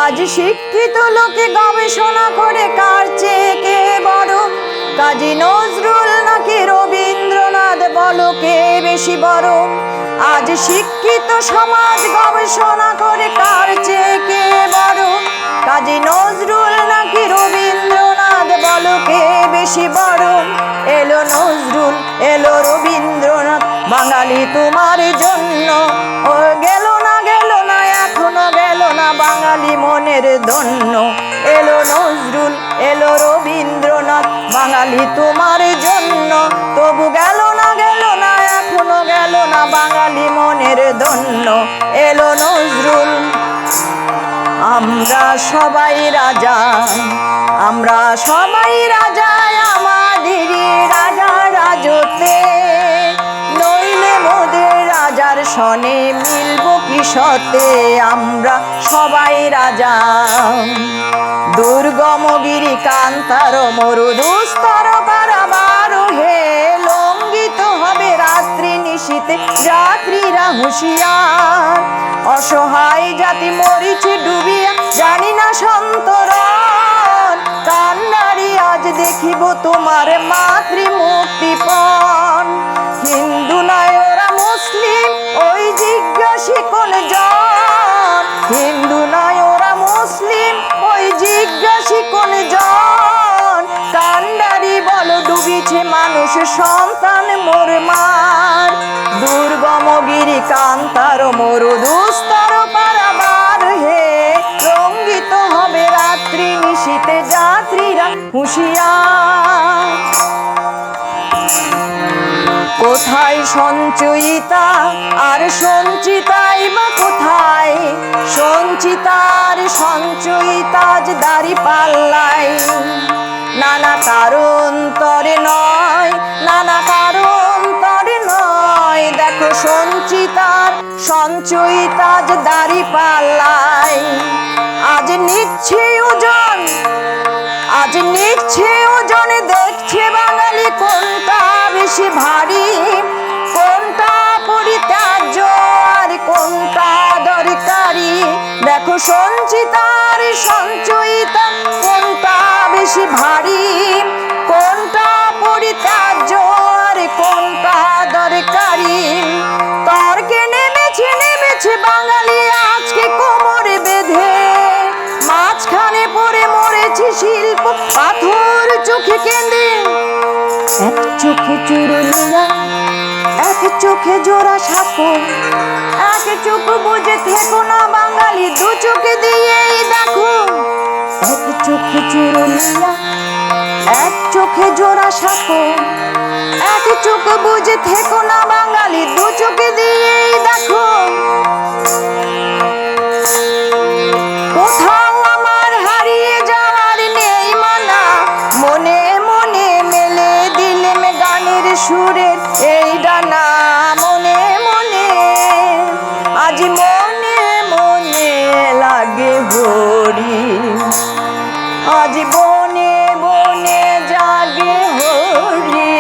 আজ শিক্ষিত লোকে গবেষণা করে কার চেয়ে কে বড়, কাজী নজরুল নাকি রবীন্দ্রনাথ, বলো কে বেশি বড়। আজ শিক্ষিত সমাজ গবেষণা করে কার চেয়ে কে বড়, কাজী নজরুল নাকি রবীন্দ্রনাথ, বলো কে বেশি বড়। এলো নজরুল এলো রবীন্দ্রনাথ, বাঙালি তোমার জন্য। ও গেল না এখনো গেল না বাঙালি মনের ধন্য। এলো নজরুল এলো রবীন্দ্রনাথ, বাঙালি তোমার জন্য। তবু গেল না এখনো গেল না বাঙালি মনের ধন্য। এলো নজরুল। আমরা সবাই রাজা, আমরা সবাই রাজা, আমাদেরই রাজা রাজতে। নইলে মোদের রাজার সনে মিলব কি সতে। আমরা সবাই রাজা। দুর্গম গিরি কান্তার মরুদুস্তর পারাবার হে, লঙ্ঘিত হবে রাত্রি নিশীতে যাত্রীরা হুঁশিয়ার। অসহায় জাতি মরিছে ডুবিয়া, জানি না সন্তরণ। কান্নারি আজ দেখিব তোমার মাতৃ মুক্তিপণ। হিন্দু নয় ওরা মুসলিম, ওই জিজ্ঞাসী কোন জন। হিন্দু নয় ওরা মুসলিম, ওই জিজ্ঞাসী কোন জন। কান্ডারি বলো ডুবিছে মানুষ সন্তান মোর মার। দুর্গম গিরি কান্তার মরুদুস্তর পারাবার হে, রঙ্গিত হবে রাত্রি নিশীতে যাত্রীরা হুঁশিয়ার। কোথায় সঞ্চয়িতা আর সঞ্চিতাই বা কোথায়, সঞ্চিতার সঞ্চয়িতা আজ দাড়ি পাল্লাই। নানা কারণ তরে নয়, নানা কারণ তরে নয়, দেখো সঞ্চিতার সঞ্চয়িতা আজ দাড়ি পাল্লাই। আজ নিচ্ছে ওজন, আজ নিচ্ছে ওজন, দেখছে বাঙালি কোনটা বেশি ভারী, কোনটা পরিত্যাজ্য আর কোনটা দরকারি। দেখো সঞ্চিতার সঞ্চয়িতা কোনটা বেশি ভারী, কোনটা পরিত্যাজ্য আর কোনটা দরকারি। তর্কে নেমেছে বাঙালি আজকে কোমর বেঁধে। মাঝখানে পড়ে মরেছে শিল্প পাথর চোখে কেঁদে। এক চোখে চুরুলিয়া, এক চোখে জোড়া সাঁকো, এক চোখ বুঝে থেকো না বাঙালি, দু চোখে দিয়েই দেখো। এক চোখে চুরুলিয়া, এক চোখে জোড়া সাঁকো, এক চোখ বুঝে থেকো না বাঙালি, দু চোখে দিয়েই দেখো। কোথাও আমার হারিয়ে যাওয়ার নেই মানা, মনে মনে মেলে দিলেম গানের সুরের এই ডানা। মনে মনে আজ মনে মনে লাগে হরি, আজ বনে বনে জাগে হরি,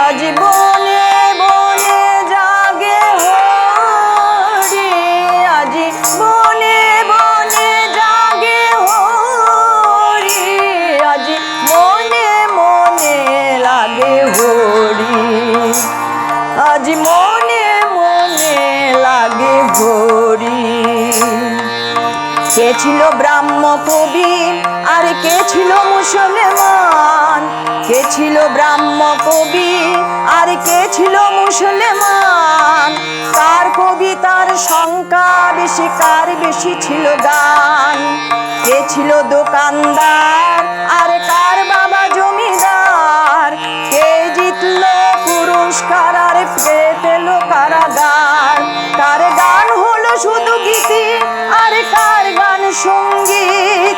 আজ বনে বনে জাগে হরি, আজ বনে বনে জাগে হরি, আজ মনে মনে লাগে হরি, আজ মনে মনে লাগে হরি। কে ছিল ব্রাহ্ম কবি আর কে ছিল মুসলমান, কে ছিল ব্রাহ্ম কবি আর কে ছিল মুসলমান। কার কবিতার সংখ্যা বেশি, কার বেশি ছিল গান। কে ছিল দোকানদার আর কার বাবা জমিদার। কে জিতলো পুরস্কার আর কে পেল কারাগার। কার গান হলো শুধু গীতি আর কার গান সঙ্গীত।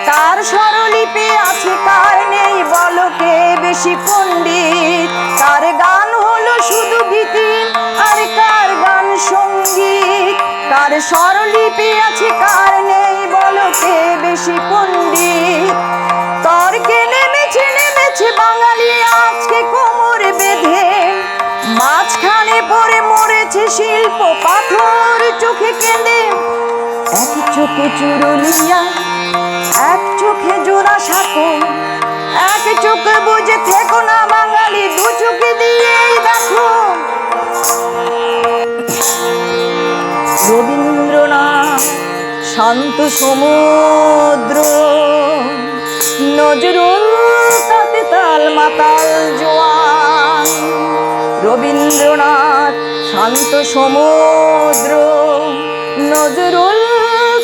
কার স্বরলিপি আছে কার নেই, বলো কে বেশি পণ্ডিত। কার গান হলো শুধু গীতি আর কার গান সঙ্গীত। কার স্বরলিপি আছে কার নেই, বলো কে বেশি পণ্ডিত। তর্কে নেমেছে বাঙালি আজকে কোমর বেঁধে। মাঝখানে পড়ে মরেছে শিল্প পাথর চোখে কেঁদে। এক চোখে চুরুলিয়া, এক চোখে জোড়া সাঁকো, এক চোখে বুঝে থেকো না বাঙালি, দু চোখে দিয়েই দেখো। রবীন্দ্রনাথ শান্ত সমুদ্র, নজরুল তাতে তাল মাতাল জোয়ান। রবীন্দ্রনাথ শান্ত সমুদ্র, নজরুল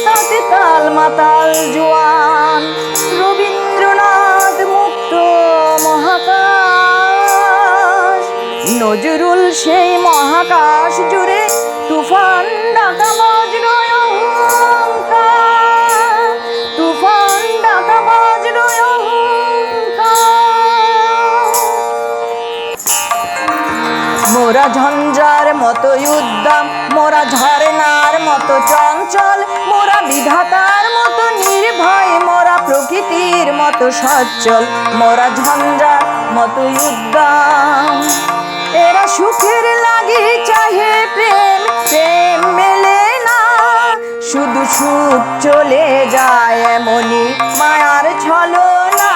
তাতে তাল মাতাল জোয়ান। রবীন্দ্রনাথ মুক্ত মহাকাশ, নজরুল সেই মহাকাশ জুড়ে তুফান ডাকা বজ্র অহংকার, তুফান ডাকা বজ্র অহংকার। মোরা ঝঞ্ঝার মতো উদ্দাম, মোরা ঝর্ণার মতো চঞ্চল, মোরা বিধাতার মতো নির্ভয়, মোরা প্রকৃতির মতো সচ্ছল। মোরা ঝঞ্ঝার মতো উদ্দাম, এরা সুখের লাগি চাহে প্রেম, প্রেম মেলে না, শুধু সুখ চলে যায় এমনি মায়ার ছলনা।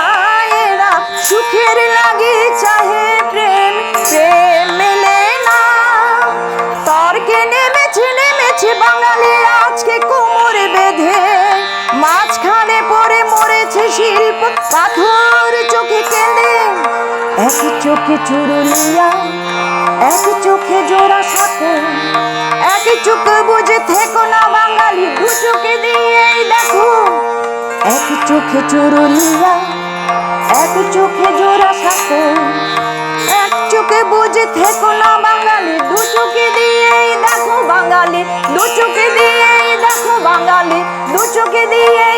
এরা সুখের লাগি চাহে প্রেম, প্রেম মেলে না। তর্কে নেমেছে নেমেছে বাঙালি আজকে কোমর বেঁধে, মাঝখানে পড়ে মরেছে শিল্প পাথর চোখে কেঁদে। এক চোখে চুরুলিয়া, এক চোখে জোড়া সাঁকো, এক চোখে বুঝে থেকো না বাঙালি, দু চোখে দিয়েই দেখো। এক চোখে চুরুলিয়া, এক চোখে জোড়া সাঁকো, এক চোখে বুঝে থেকো না বাঙালি, দু চোখে দিয়েই দেখো বাঙালি, দু চোখে দিয়েই দেখো বাঙালি, দু চোখে দিয়ে